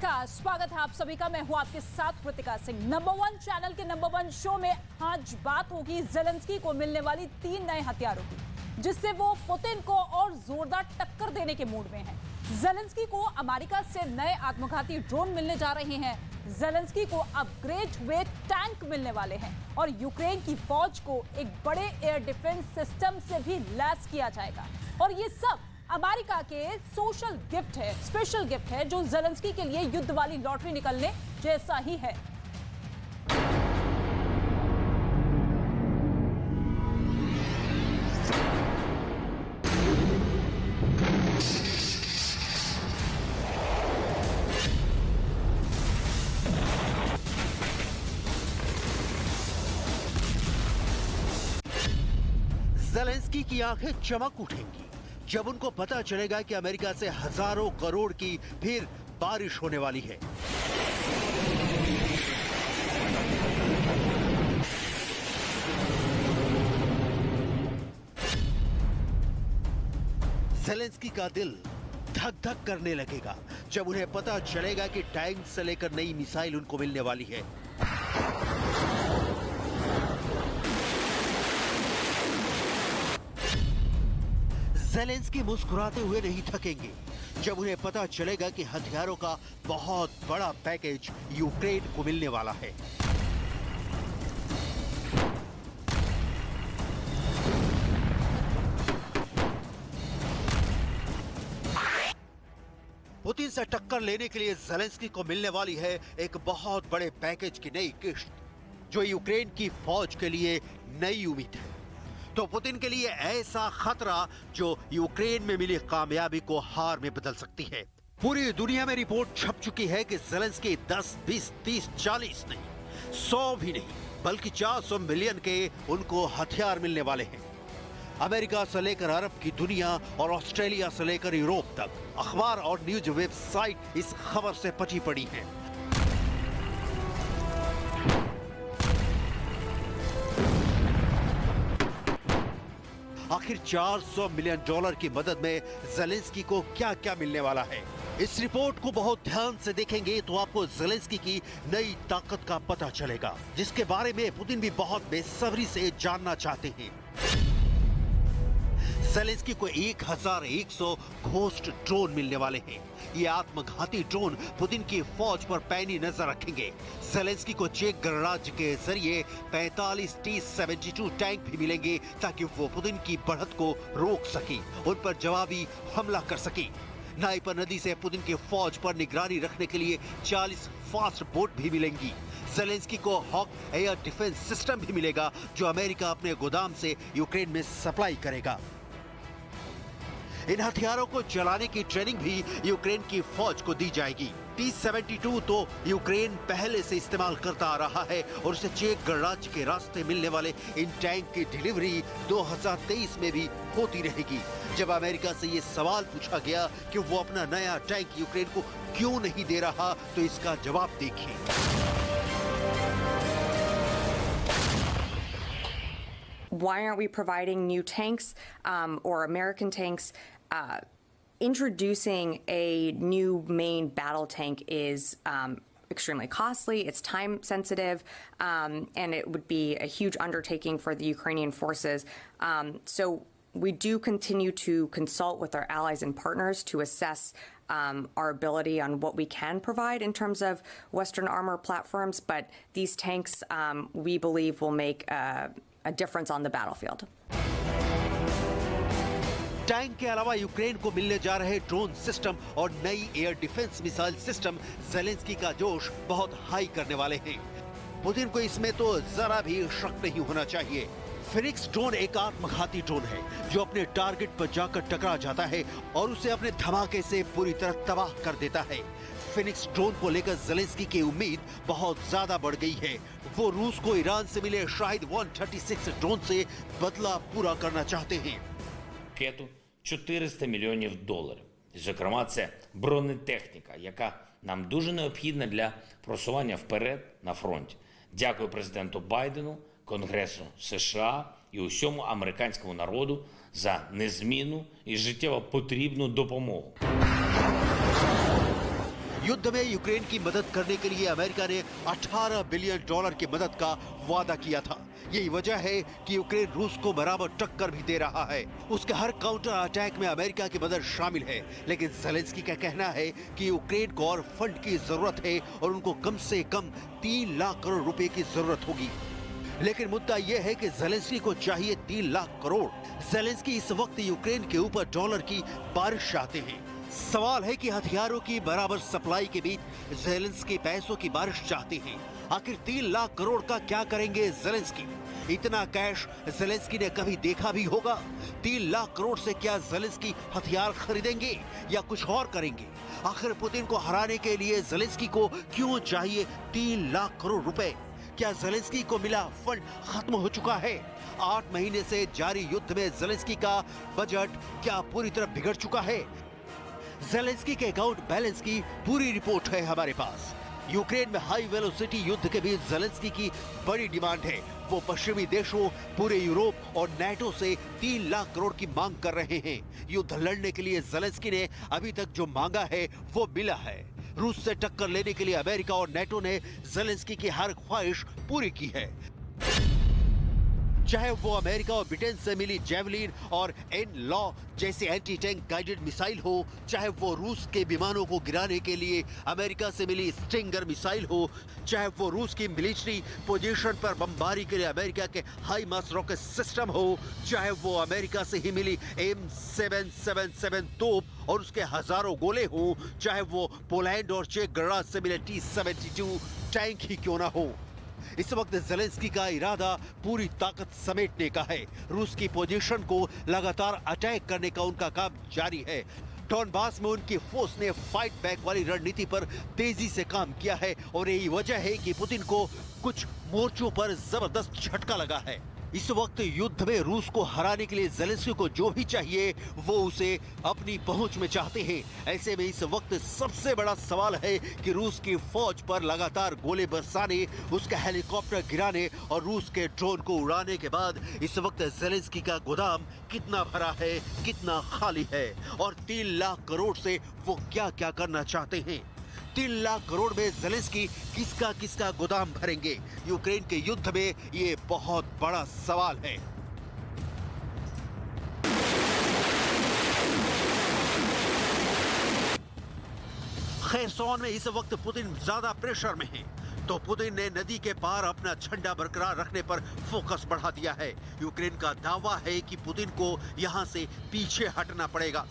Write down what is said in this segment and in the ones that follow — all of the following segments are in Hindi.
नमस्कार, स्वागत है आप सभी का। मैं हूं आपके साथ कृतिका सिंह। नंबर 1 चैनल के नंबर 1 शो में आज बात होगी ज़ेलेंस्की को मिलने वाली 3 नए हथियारों की, जिससे वो पुतिन को और जोरदार टक्कर देने के मूड में हैं। ज़ेलेंस्की को अमेरिका से नए आत्मघाती ड्रोन मिलने जा रहे हैं। ज़ेलेंस्की को अपग्रेड हुए टैंक मिलने वाले हैं और यूक्रेन की फौज को एक बड़े एयर डिफेंस सिस्टम से भी लैस किया जाएगा। और ये सब अमेरिका के सोशल गिफ्ट है, स्पेशल गिफ्ट है, जो ज़ेलेंस्की के लिए युद्ध वाली लॉटरी निकलने जैसा ही है। ज़ेलेंस्की की आंखें चमक उठेंगी जब उनको पता चलेगा कि अमेरिका से हजारों करोड़ की फिर बारिश होने वाली है। ज़ेलेंस्की का दिल धक धक करने लगेगा जब उन्हें पता चलेगा कि टैंक से लेकर नई मिसाइल उनको मिलने वाली है। ज़ेलेंस्की मुस्कुराते हुए नहीं थकेंगे जब उन्हें पता चलेगा कि हथियारों का बहुत बड़ा पैकेज यूक्रेन को मिलने वाला है। पुतिन से टक्कर लेने के लिए ज़ेलेंस्की को मिलने वाली है एक बहुत बड़े पैकेज की नई किश्त, जो यूक्रेन की फौज के लिए नई उम्मीद है। तो पुतिन के लिए ऐसा खतरा जो यूक्रेन में मिली कामयाबी को हार में बदल सकती है। पूरी दुनिया में रिपोर्ट छप चुकी है कि ज़ेलेंस्की 10, 20, 30, 40 नहीं, 100 भी नहीं, बल्कि 400 मिलियन के उनको हथियार मिलने वाले हैं। अमेरिका से लेकर अरब की दुनिया और ऑस्ट्रेलिया से लेकर यूरोप तक अखबार और न्यूज वेबसाइट इस खबर से पची पड़ी हैं। आखिर $400 मिलियन की मदद में ज़ेलेंस्की को क्या-क्या मिलने वाला है? इस रिपोर्ट को बहुत ध्यान से देखेंगे तो आपको ज़ेलेंस्की की नई ताकत का पता चलेगा, जिसके बारे में पुतिन भी बहुत बेसब्री से जानना चाहते हैं। ज़ेलेंस्की को 1100 घोस्ट ड्रोन मिलने वाले हैं। ये आत्मघाती ड्रोन पुतिन की फौज पर पैनी नजर रखेंगे। ज़ेलेंस्की को चेक गणराज्य के जरिए 45 T-72 टैंक भी मिलेंगे ताकि वो पुतिन की बढ़त को रोक सके, उन पर जवाबी हमला कर सके। नाइपर नदी से पुतिन की फौज पर निगरानी रखने के लिए 40 फास्ट बोट भी मिलेंगी। ज़ेलेंस्की को हॉक एयर डिफेंस सिस्टम भी मिलेगा, जो अमेरिका अपने गोदाम से यूक्रेन में सप्लाई करेगा। इन हथियारों को चलाने की ट्रेनिंग भी यूक्रेन की फौज को दी जाएगी। T-72 तो यूक्रेन पहले से इस्तेमाल करता आ रहा है और उसे चेक गणराज्य के रास्ते मिलने वाले इन टैंक की डिलीवरी 2023 में भी होती रहेगी। जब अमेरिका से ये सवाल पूछा गया कि वो अपना नया टैंक यूक्रेन को क्यों नहीं दे रहा, तो इसका जवाब देखिए। Why aren't we providing new tanks or American tanks? Introducing a new main battle tank is extremely costly, it's time sensitive, and it would be a huge undertaking for the Ukrainian forces. So we do continue to consult with our allies and partners to assess our ability on what we can provide in terms of Western armor platforms, but these tanks we believe will make a difference on the battlefield. Tank के अलावा यूक्रेन को मिलने जा रहे ड्रोन सिस्टम और नई air defence missile system Zelensky का जोश बहुत हाई करने वाले हैं। पुतिन को इसमें तो जरा भी शक नहीं होना चाहिए। फिनिक्स ड्रोन एक आत्मघाती ड्रोन है जो अपने टारगेट पर जाकर टकरा जाता है और उसे अपने धमाके से पूरी तरह तबाह कर देता है। फिनिक्स ड्रोन को लेकर ज़ेलेंस्की की उम्मीद बहुत ज्यादा बढ़ गई है। वो रूस को ईरान से मिले शाहिद 136 ड्रोन से बदला पूरा करना चाहते हैं। Пакету $400 мільйонів. Зокрема, це бронетехніка, яка нам дуже необхідна для просування вперед на фронті. Дякую президенту Байдену, Конгресу США і усьому американському народу за незмінну і життєво потрібну допомогу. युद्ध में यूक्रेन की मदद करने के लिए अमेरिका ने $18 बिलियन की मदद का वादा किया था। यही वजह है कि यूक्रेन रूस को बराबर टक्कर भी दे रहा है। उसके हर काउंटर अटैक में अमेरिका की मदद शामिल है, लेकिन ज़ेलेंस्की का कहना है कि यूक्रेन को और फंड की जरूरत है और उनको कम से कम 3 लाख करोड़ रुपए की जरूरत होगी। लेकिन मुद्दा यह है कि ज़ेलेंस्की को चाहिए 3 लाख करोड़। ज़ेलेंस्की इस वक्त यूक्रेन के ऊपर डॉलर की बारिश चाहते हैं। सवाल है कि हथियारों की बराबर सप्लाई के बीच ज़ेलेंस्की पैसों की बारिश चाहते हैं। आखिर 3 लाख करोड़ का क्या करेंगे ज़ेलेंस्की? इतना कैश ज़ेलेंस्की ने कभी देखा भी होगा? 3 लाख करोड़ से क्या ज़ेलेंस्की हथियार खरीदेंगे या कुछ और करेंगे? आखिर पुतिन को हराने के लिए ज़ेलेंस्की को क्यों चाहिए 3 लाख करोड़ रुपए? क्या ज़ेलेंस्की को मिला फंड खत्म हो चुका है? 8 महीने से जारी युद्ध में ज़ेलेंस्की का बजट क्या पूरी तरह बिगड़ चुका है? ज़ेलेंस्की के अकाउंट बैलेंस की पूरी रिपोर्ट है हमारे पास। यूक्रेन में हाई वेलोसिटी युद्ध के बीच ज़ेलेंस्की की बड़ी डिमांड है। वो पश्चिमी देशों, पूरे यूरोप और नाटो से 3 लाख करोड़ की मांग कर रहे हैं। युद्ध लड़ने के लिए ज़ेलेंस्की ने अभी तक जो मांगा है वो मिला है। रूस से टक्कर लेने के लिए अमेरिका और नाटो ने ज़ेलेंस्की की हर ख्वाहिश पूरी की है। चाहे वो अमेरिका और ब्रिटेन से मिली जेवलिन और एन-लॉ जैसी एंटी टैंक गाइडेड मिसाइल हो, चाहे वो रूस के विमानों को गिराने के लिए अमेरिका से मिली स्टिंगर मिसाइल हो, चाहे वो रूस की मिलिट्री पोजीशन पर बमबारी के लिए अमेरिका के हाई मास रॉकेट सिस्टम हो, चाहे वो अमेरिका से ही मिली M777 तोप और उसके हजारों गोले हो, चाहे वो पोलैंड और चेक गणराज्य से मिले T-72 टैंक ही क्यों ना हो। इस वक्त ज़ेलेंस्की का इरादा पूरी ताकत समेटने का है। रूस की पोजीशन को लगातार अटैक करने का उनका काम जारी है। डॉनबास में उनकी फोर्स ने फाइट बैक वाली रणनीति पर तेजी से काम किया है और यही वजह है कि पुतिन को कुछ मोर्चों पर जबरदस्त झटका लगा है। इस वक्त युद्ध में रूस को हराने के लिए ज़ेलेंस्की को जो भी चाहिए वो उसे अपनी पहुंच में चाहते हैं। ऐसे में इस वक्त सबसे बड़ा सवाल है कि रूस की फौज पर लगातार गोले बरसाने, उसका हेलीकॉप्टर गिराने और रूस के ड्रोन को उड़ाने के बाद इस वक्त ज़ेलेंस्की का गोदाम कितना भरा है, कितना खाली है और 3 लाख करोड़ से वो क्या क्या करना चाहते हैं। 3 लाख करोड़ में ज़ेलेंस्की किसका किसका गोदाम भरेंगे? यूक्रेन के युद्ध में ये बहुत बड़ा सवाल है। खेरसोन में इस वक्त पुतिन ज्यादा प्रेशर में है, तो पुतिन ने नदी के पार अपना झंडा बरकरार रखने पर फोकस बढ़ा दिया है। यूक्रेन का दावा है कि पुतिन को यहां से पीछे हटना पड़ेगा।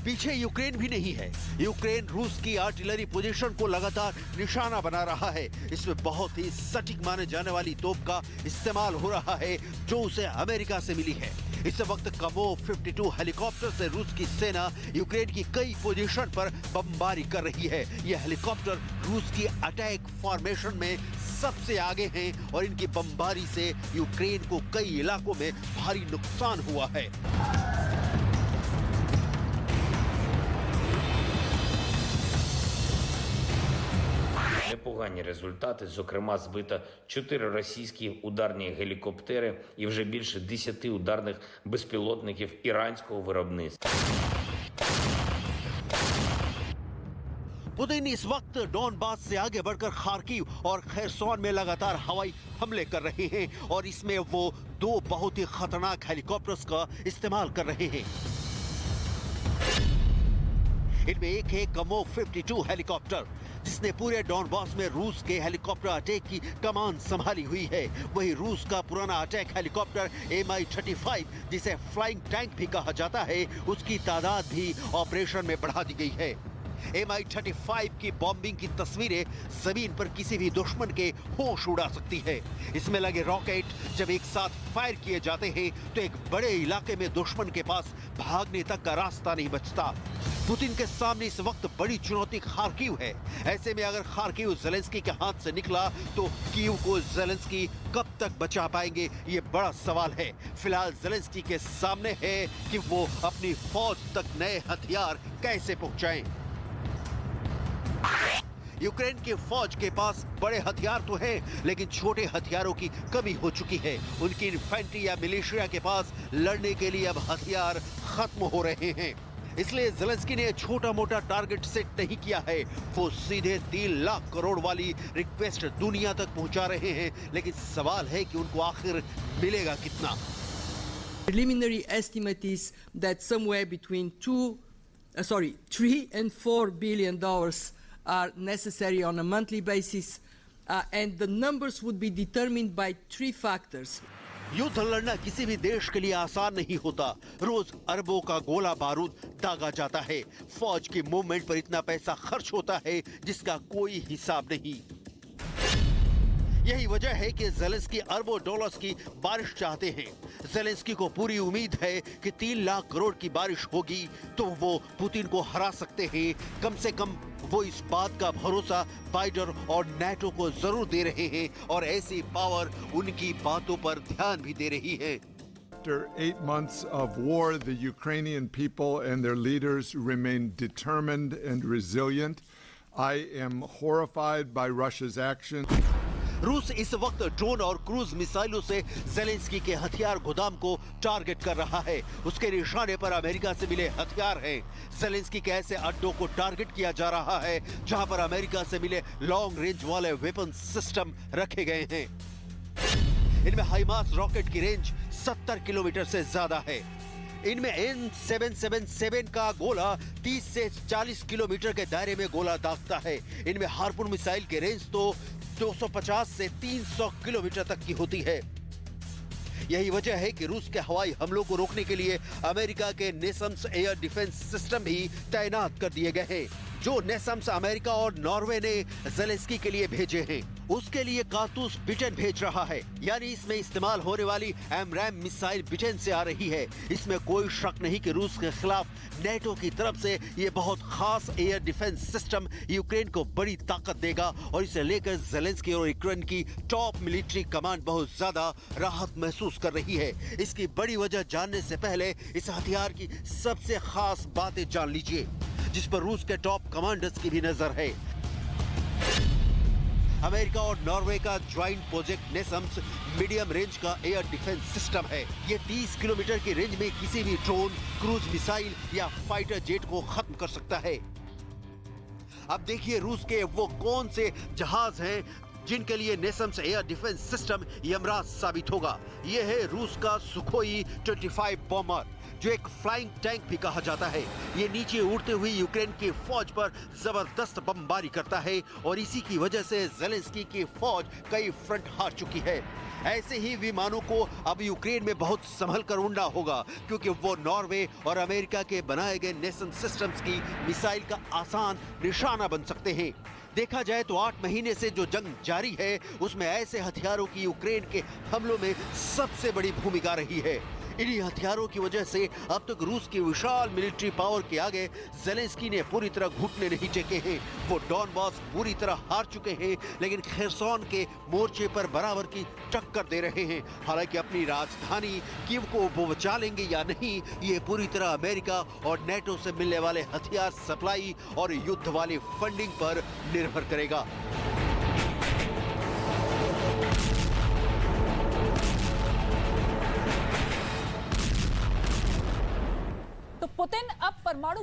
पीछे यूक्रेन भी नहीं है। यूक्रेन रूस की आर्टिलरी पोजीशन को लगातार निशाना बना रहा है। इसमें बहुत ही सटीक माने जाने वाली तोप का इस्तेमाल हो रहा है जो उसे अमेरिका से मिली है। इस वक्त कमो 52 हेलीकॉप्टर से रूस की सेना यूक्रेन की कई पोजीशन पर बमबारी कर रही है। यह हेलीकॉप्टर रूस की अटैक फॉर्मेशन में सबसे आगे हैं और इनकी बमबारी से यूक्रेन को कई इलाकों में भारी नुकसान हुआ है। Непогані результати, зокрема збито 4 російські ударні гелікоптери і вже більше 10 ударних безпілотників іранського виробництва. पुतिन इस वक्त डॉनबास से आगे बढ़कर खार्किव और खेरसोन में लगातार हवाई हमले कर रहे हैं और इसमें वो 2 बहुत ही खतरनाक हेलीकॉप्टर्स का इस्तेमाल कर रहे हैं। इनमें एक है कमो 52 हेलीकॉप्टर जिसने पूरे डॉनबास में रूस के हेलीकॉप्टर अटैक की कमान संभाली हुई है। वही रूस का पुराना अटैक हेलीकॉप्टर Mi-35 जिसे फ्लाइंग टैंक भी कहा जाता है, उसकी तादाद भी ऑपरेशन में बढ़ा दी गई है। Mi-35 की बॉम्बिंग की तस्वीरें जमीन पर किसी भी दुश्मन के होश उड़ा सकती है। इसमें लगे रॉकेट जब एक साथ फायर किए जाते हैं तो एक बड़े इलाके में दुश्मन के पास भागने तक का रास्ता नहीं बचता। पुतिन के सामने इस वक्त बड़ी चुनौती खार्किव है। ऐसे में अगर खार्किव ज़ेलेंस्की के हाथ से निकला तो कीव को ज़ेलेंस्की कब तक बचा पाएंगे, ये बड़ा सवाल है। फिलहाल ज़ेलेंस्की के सामने है कि वो अपनी फौज तक नए हथियार कैसे पहुंचाएं। यूक्रेन की फौज के पास बड़े हथियार तो हैं, लेकिन छोटे हथियारों की कमी हो चुकी है। उनकी इन्फेंट्री या मिलिशिया के पास लड़ने के लिए अब हथियार खत्म हो रहे हैं। इसलिए ज़ेलेंस्की ने छोटा मोटा टारगेट सेट नहीं किया है, वो सीधे 3 लाख करोड़ वाली रिक्वेस्ट दुनिया तक पहुंचा रहे हैं। लेकिन सवाल है कि उनको आखिर मिलेगा कितना। Preliminary estimate is that somewhere between 3 and $4 billion are necessary on a monthly basis, and the numbers would be determined by 3 factors. युद्ध लड़ना किसी भी देश के लिए आसान नहीं होता। रोज अरबों का गोला बारूद दागा जाता है। फौज की मूवमेंट पर इतना पैसा खर्च होता है जिसका कोई हिसाब नहीं। यही वजह है कि ज़ेलेंस्की अरबों डॉलर्स की बारिश चाहते हैं। ज़ेलेंस्की को पूरी उम्मीद है कि 3 लाख करोड़ की बारिश होगी तो वो पुतिन को हरा सकते हैं। कम से कम वो इस बात का भरोसा बाइडन और नाटो को जरूर दे रहे हैं और ऐसी पावर उनकी बातों पर ध्यान भी दे रही है। After 8 months of war, the Ukrainian people and their leaders remain determined and resilient. I am horrified by Russia's actions. रूस इस वक्त ड्रोन और क्रूज मिसाइलों से ज़ेलेंस्की के हथियार गोदाम को टारगेट कर रहा है। उसके निशाने पर अमेरिका से मिले हथियार हैं। ज़ेलेंस्की के ऐसे अड्डों को टारगेट किया जा रहा है जहां पर अमेरिका से मिले लॉन्ग रेंज वाले वेपन सिस्टम रखे गए हैं। इनमें हाइमार्स रॉकेट की रेंज 70 किलोमीटर से ज्यादा है। इनमें N777 का गोला 30 से 40 किलोमीटर के दायरे में गोला दागता है। इनमें हार्पून मिसाइल की रेंज तो 250 से 300 किलोमीटर तक की होती है। यही वजह है कि रूस के हवाई हमलों को रोकने के लिए अमेरिका के नेसम्स एयर डिफेंस सिस्टम भी तैनात कर दिए गए हैं, जो नेसम्स अमेरिका और नॉर्वे ने ज़ेलेंस्की के लिए भेजे हैं। उसके लिए कारतूस ब्रिटेन भेज रहा है, यानी इसमें इस्तेमाल होने वाली एमरैम मिसाइल ब्रिटेन से आ रही है। इसमें कोई शक नहीं कि रूस के खिलाफ नेटो की तरफ से ये बहुत खास एयर डिफेंस सिस्टम यूक्रेन को बड़ी ताकत देगा और इसे लेकर ज़ेलेंस्की और यूक्रेन की टॉप मिलिट्री कमांड बहुत ज्यादा राहत महसूस कर रही है। इसकी बड़ी वजह जानने से पहले इस हथियार की सबसे खास बातें जान लीजिए, जिस पर रूस के टॉप कमांडर्स की भी नजर है। अमेरिका और नॉर्वे का ज्वाइंट प्रोजेक्ट नेसम्स मीडियम रेंज का एयर डिफेंस सिस्टम है। ये 30 किलोमीटर की रेंज में किसी भी ड्रोन, क्रूज मिसाइल या फाइटर जेट को खत्म कर सकता है। अब देखिए रूस के वो कौन से जहाज हैं जिनके लिए नेसम्स एयर डिफेंस सिस्टम यमराज साबित होगा। ये है रूस का सुखोई 25 बॉम्बर, जो एक फ्लाइंग टैंक भी कहा जाता है। ये नीचे उड़ते हुए यूक्रेन की फौज पर जबरदस्त बमबारी करता है और इसी की वजह से ज़ेलेंस्की की फौज कई फ्रंट हार चुकी है। ऐसे ही विमानों को अब यूक्रेन में बहुत संभल कर उड़ना होगा, क्योंकि वो नॉर्वे और अमेरिका के बनाए गए नेसन सिस्टम्स की मिसाइल का आसान निशाना बन सकते हैं। देखा जाए तो 8 महीने से जो जंग जारी है उसमें ऐसे हथियारों की यूक्रेन के हमलों में सबसे बड़ी भूमिका रही है। इन्हीं हथियारों की वजह से अब तक रूस की विशाल मिलिट्री पावर के आगे ज़ेलेंस्की ने पूरी तरह घुटने नहीं टेके हैं। वो डॉनबास पूरी तरह हार चुके हैं, लेकिन खेरसॉन के मोर्चे पर बराबर की टक्कर दे रहे हैं। हालांकि अपनी राजधानी कीव को वो बचा लेंगे या नहीं, ये पूरी तरह अमेरिका और नेटो से मिलने वाले हथियार सप्लाई और युद्ध वाली फंडिंग पर निर्भर करेगा। तो पुतिन अब परमाणु